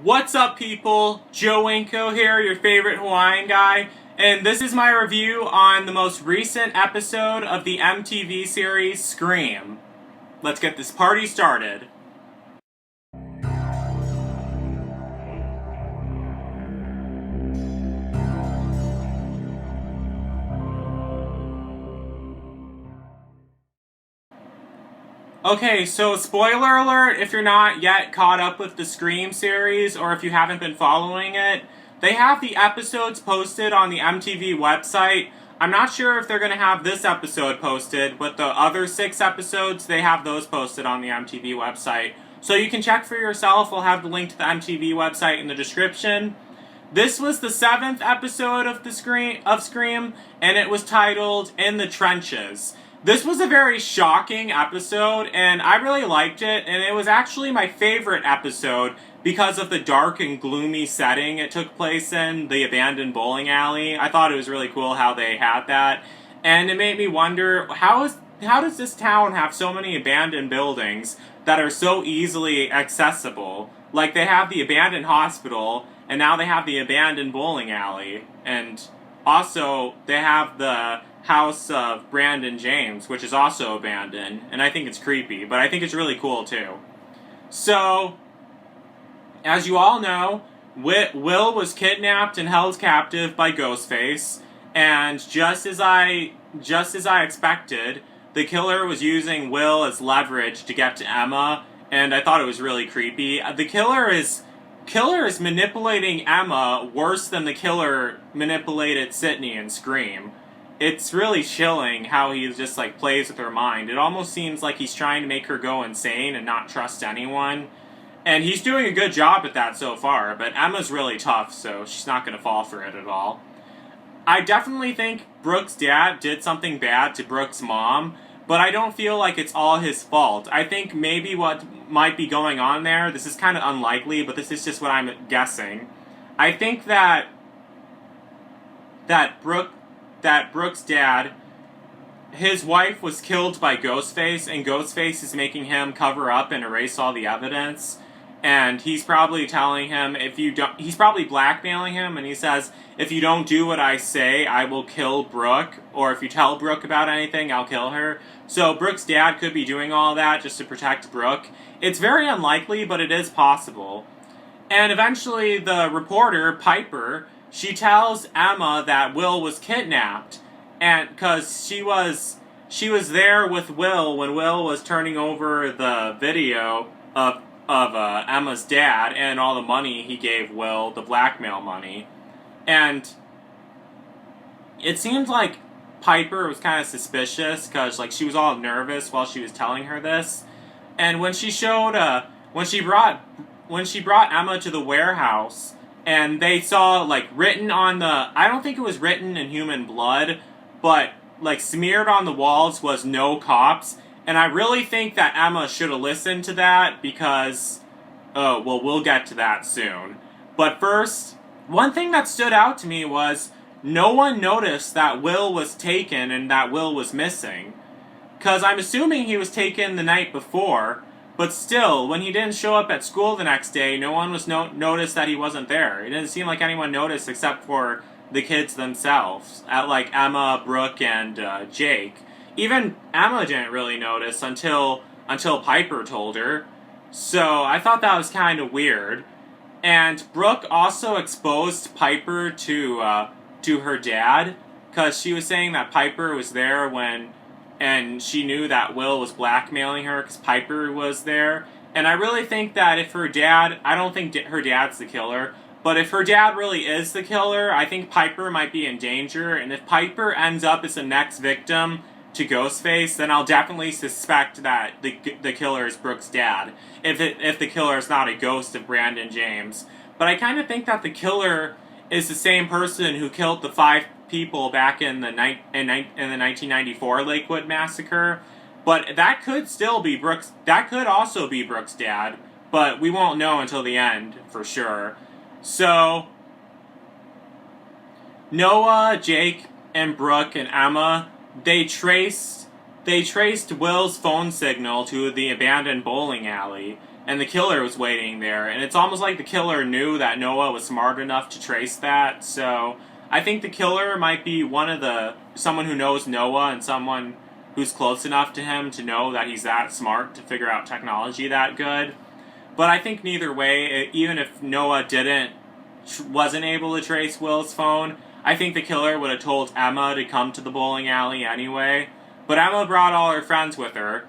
What's up, people? Joe Winko here, your favorite Hawaiian guy, and this is my review on the most recent episode of the MTV series Scream. Let's get this party started. Okay, so spoiler alert if you're not yet caught up with the Scream series, or if you haven't been following it, they have the episodes posted on the MTV website. I'm not sure if they're going to have this episode posted, but the other 6 episodes, they have those posted on the MTV website. So you can check for yourself. I'll have the link to the MTV website in the description. This was the 7th episode of Scream, and it was titled In the Trenches. This was a very shocking episode, and I really liked it, and it was actually my favorite episode because of the dark and gloomy setting it took place in, the abandoned bowling alley. I thought it was really cool how they had that, and it made me wonder, how does this town have so many abandoned buildings that are so easily accessible? Like, they have the abandoned hospital, and now they have the abandoned bowling alley, and also they have the house of Brandon James, which is also abandoned, and I think it's creepy, but I think it's really cool too. So, as you all know, Will was kidnapped and held captive by Ghostface, and just as I expected, the killer was using Will as leverage to get to Emma, and I thought it was really creepy. The killer is manipulating Emma worse than the killer manipulated Sydney in Scream. It's really chilling how he just like plays with her mind. It almost seems like he's trying to make her go insane and not trust anyone. And he's doing a good job at that so far, but Emma's really tough, so she's not going to fall for it at all. I definitely think Brooke's dad did something bad to Brooke's mom, but I don't feel like it's all his fault. I think maybe what might be going on there, this is kind of unlikely, but this is just what I'm guessing. I think that Brooke's dad, his wife was killed by Ghostface, and Ghostface is making him cover up and erase all the evidence. And he's probably telling him, he's probably blackmailing him, and he says, if you don't do what I say, I will kill Brooke, or if you tell Brooke about anything, I'll kill her. So Brooke's dad could be doing all that just to protect Brooke. It's very unlikely, but it is possible. And eventually the reporter, Piper, she tells Emma that Will was kidnapped, and because she was there with Will when Will was turning over the video of Emma's dad and all the money he gave Will, the blackmail money. And it seemed like Piper was kind of suspicious because like she was all nervous while she was telling her this. And when she brought Emma to the warehouse, and they saw like written on the, I don't think it was written in human blood, but like smeared on the walls was no cops. And I really think that Emma should have listened to that because, well, we'll get to that soon. But first, one thing that stood out to me was no one noticed that Will was taken and that Will was missing. Because I'm assuming he was taken the night before, but still, when he didn't show up at school the next day, no one was noticed that he wasn't there. It didn't seem like anyone noticed except for the kids themselves, like Emma, Brooke, and Jake. Even Emma didn't really notice until Piper told her. So I thought that was kind of weird. And Brooke also exposed Piper to her dad, because she was saying that Piper was there and she knew that Will was blackmailing her because Piper was there. And I really think that if her dad, I don't think her dad's the killer, but if her dad really is the killer, I think Piper might be in danger. And if Piper ends up as the next victim to Ghostface, then I'll definitely suspect that the killer is Brooke's dad, if the killer is not a ghost of Brandon James. But I kind of think that the killer is the same person who killed the 5 people back in the 1994 Lakewood massacre. But that could still be that could also be Brooke's dad, but we won't know until the end for sure. So Noah, Jake, and Brooke and Emma, they traced Will's phone signal to the abandoned bowling alley, and the killer was waiting there. And it's almost like the killer knew that Noah was smart enough to trace that. So I think the killer might be someone who knows Noah and someone who's close enough to him to know that he's that smart to figure out technology that good. But I think neither way, even if Noah wasn't able to trace Will's phone, I think the killer would have told Emma to come to the bowling alley anyway. But Emma brought all her friends with her.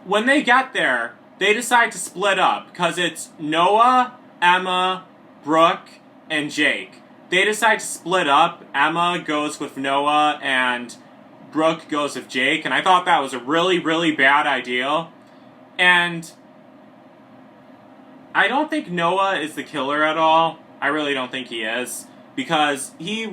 When they get there, they decide to split up, because it's Noah, Emma, Brooke, and Jake. They decide to split up. Emma goes with Noah, and Brooke goes with Jake, and I thought that was a really, really bad idea. And I don't think Noah is the killer at all. I really don't think he is, because the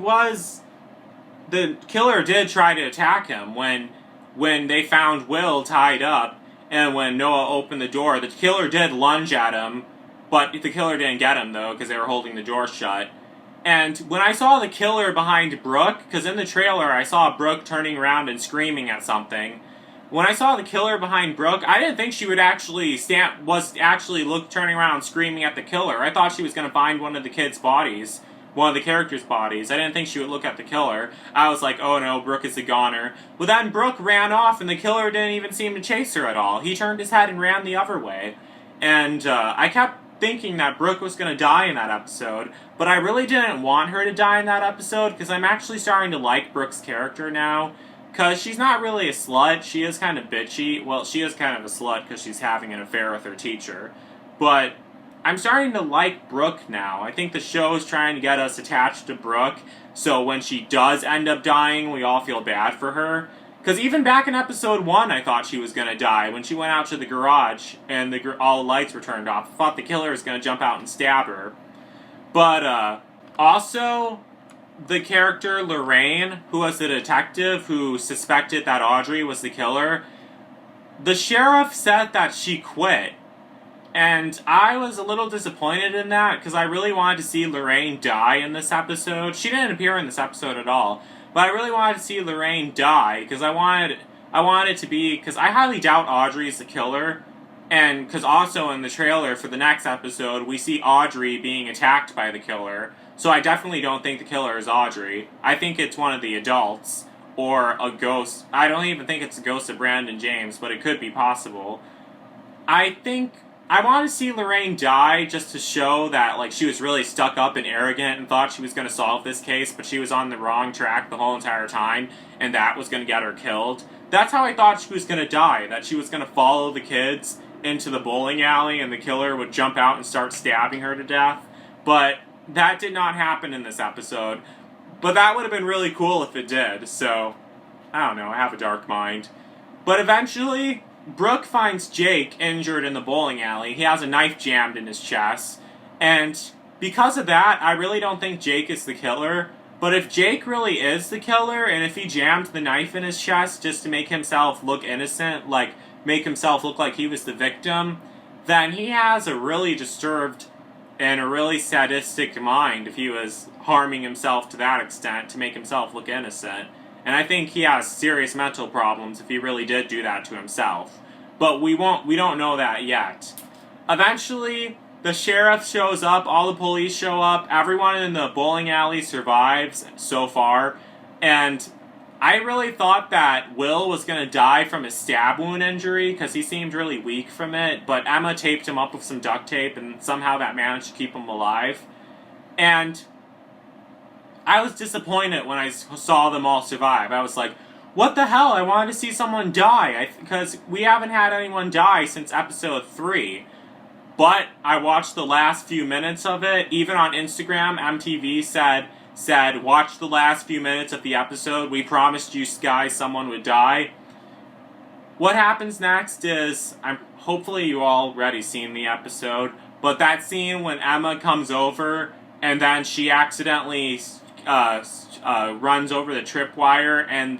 killer did try to attack him when they found Will tied up, and when Noah opened the door, the killer did lunge at him, but the killer didn't get him, though, because they were holding the door shut. And when I saw the killer behind Brooke, because in the trailer I saw Brooke turning around and screaming at something, when I saw the killer behind Brooke, I didn't think she would turning around screaming at the killer. I thought she was going to find one of the kids' bodies, one of the characters' bodies. I didn't think she would look at the killer. I was like, oh no, Brooke is a goner. But then Brooke ran off, and the killer didn't even seem to chase her at all. He turned his head and ran the other way. And I kept thinking that Brooke was going to die in that episode, but I really didn't want her to die in that episode, because I'm actually starting to like Brooke's character now, because she's not really a slut. She is kind of bitchy. Well, she is kind of a slut because she's having an affair with her teacher, but I'm starting to like Brooke now. I think the show is trying to get us attached to Brooke, so when she does end up dying, we all feel bad for her. Because even back in episode 1, I thought she was going to die. When she went out to the garage and all the lights were turned off, I thought the killer was going to jump out and stab her. But also, the character Lorraine, who was the detective who suspected that Audrey was the killer, the sheriff said that she quit. And I was a little disappointed in that, because I really wanted to see Lorraine die in this episode. She didn't appear in this episode at all. But I really wanted to see Lorraine die, because I wanted it to be, because I highly doubt Audrey's the killer, and because also in the trailer for the next episode, we see Audrey being attacked by the killer, so I definitely don't think the killer is Audrey. I think it's one of the adults, or a ghost. I don't even think it's a ghost of Brandon James, but it could be possible. I want to see Lorraine die just to show that, like, she was really stuck up and arrogant and thought she was going to solve this case, but she was on the wrong track the whole entire time, and that was going to get her killed. That's how I thought she was going to die, that she was going to follow the kids into the bowling alley and the killer would jump out and start stabbing her to death. But that did not happen in this episode. But that would have been really cool if it did, so I don't know, I have a dark mind. But eventually, Brooke finds Jake injured in the bowling alley. He has a knife jammed in his chest. And because of that, I really don't think Jake is the killer. But if Jake really is the killer, and if he jammed the knife in his chest just to make himself look innocent, like make himself look like he was the victim, then he has a really disturbed and a really sadistic mind if he was harming himself to that extent to make himself look innocent. And I think he has serious mental problems if he really did do that to himself. But we don't know that yet. Eventually, the sheriff shows up, all the police show up, everyone in the bowling alley survives so far, and I really thought that Will was going to die from a stab wound injury, because he seemed really weak from it, but Emma taped him up with some duct tape, and somehow that managed to keep him alive. And I was disappointed when I saw them all survive. I was like, what the hell? I wanted to see someone die, because we haven't had anyone die since episode 3. But I watched the last few minutes of it. Even on Instagram, MTV said, watch the last few minutes of the episode. We promised you guys someone would die. What happens next is, hopefully you all already seen the episode, but that scene when Emma comes over and then she accidentally runs over the tripwire and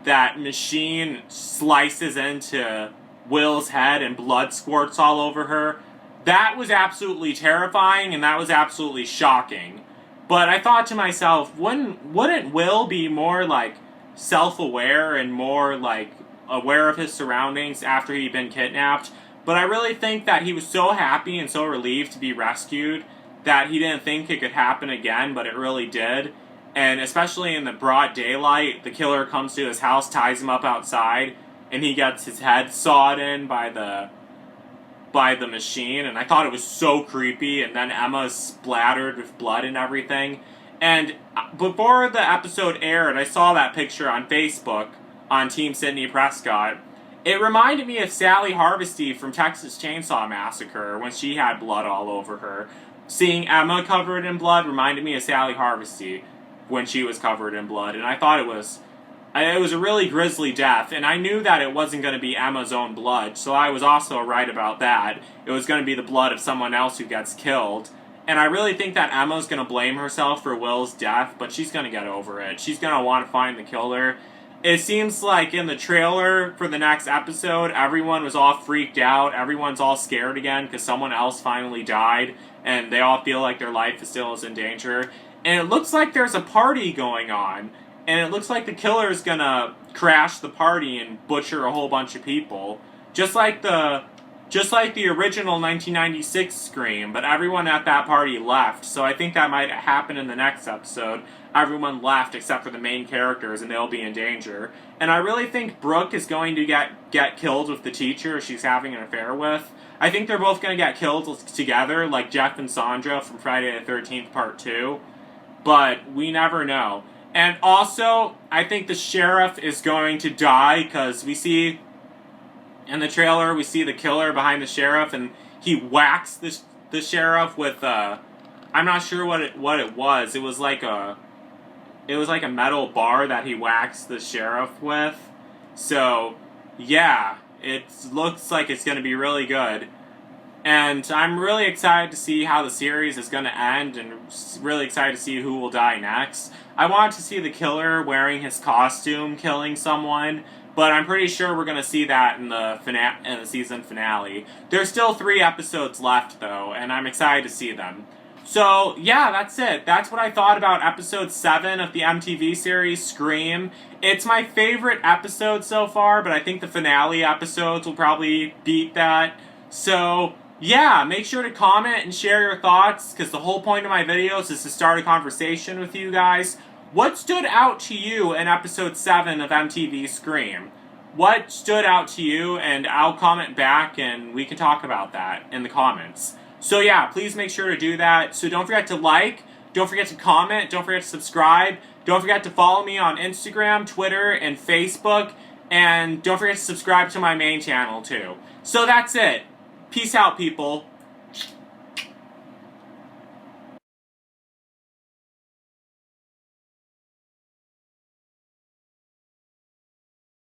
that machine slices into Will's head and blood squirts all over her. That was absolutely terrifying and that was absolutely shocking. But I thought to myself, wouldn't Will be more, like, self-aware and more, like, aware of his surroundings after he'd been kidnapped? But I really think that he was so happy and so relieved to be rescued that he didn't think it could happen again, but it really did. And especially in the broad daylight, the killer comes to his house, ties him up outside, and he gets his head sawed in by the machine, and I thought it was so creepy. And then Emma's splattered with blood and everything. And before the episode aired, I saw that picture on Facebook on Team Sidney Prescott. It reminded me of Sally Harvesty from Texas Chainsaw Massacre when she had blood all over her. Seeing Emma covered in blood reminded me of Sally Harvesty when she was covered in blood, and I thought it was a really grisly death, and I knew that it wasn't going to be Emma's own blood, so I was also right about that. It was going to be the blood of someone else who gets killed, and I really think that Emma's going to blame herself for Will's death, but she's going to get over it. She's going to want to find the killer. It seems like in the trailer for the next episode, everyone was all freaked out, everyone's all scared again because someone else finally died, and they all feel like their life is still in danger. And it looks like there's a party going on, and it looks like the killer's gonna crash the party and butcher a whole bunch of people. Just like the original 1996 Scream, but everyone at that party left, so I think that might happen in the next episode. Everyone left except for the main characters, and they'll be in danger. And I really think Brooke is going to get killed with the teacher she's having an affair with. I think they're both going to get killed together, like Jeff and Sandra from Friday the 13th Part 2. But we never know. And also, I think the sheriff is going to die, because we see in the trailer, we see the killer behind the sheriff, and he whacks the sheriff with I'm not sure what it was. It was like a metal bar that he whacks the sheriff with. So, yeah, it looks like it's going to be really good. And I'm really excited to see how the series is going to end, and really excited to see who will die next. I want to see the killer wearing his costume killing someone, but I'm pretty sure we're going to see that in the season finale. There's still 3 episodes left, though, and I'm excited to see them. So, yeah, that's it. That's what I thought about episode 7 of the MTV series, Scream. It's my favorite episode so far, but I think the finale episodes will probably beat that. So, yeah, make sure to comment and share your thoughts, because the whole point of my videos is to start a conversation with you guys. What stood out to you in episode 7 of MTV Scream? What stood out to you? And I'll comment back, and we can talk about that in the comments. So yeah, please make sure to do that. So don't forget to like, don't forget to comment, don't forget to subscribe, don't forget to follow me on Instagram, Twitter, and Facebook, and don't forget to subscribe to my main channel too. So that's it. Peace out, people.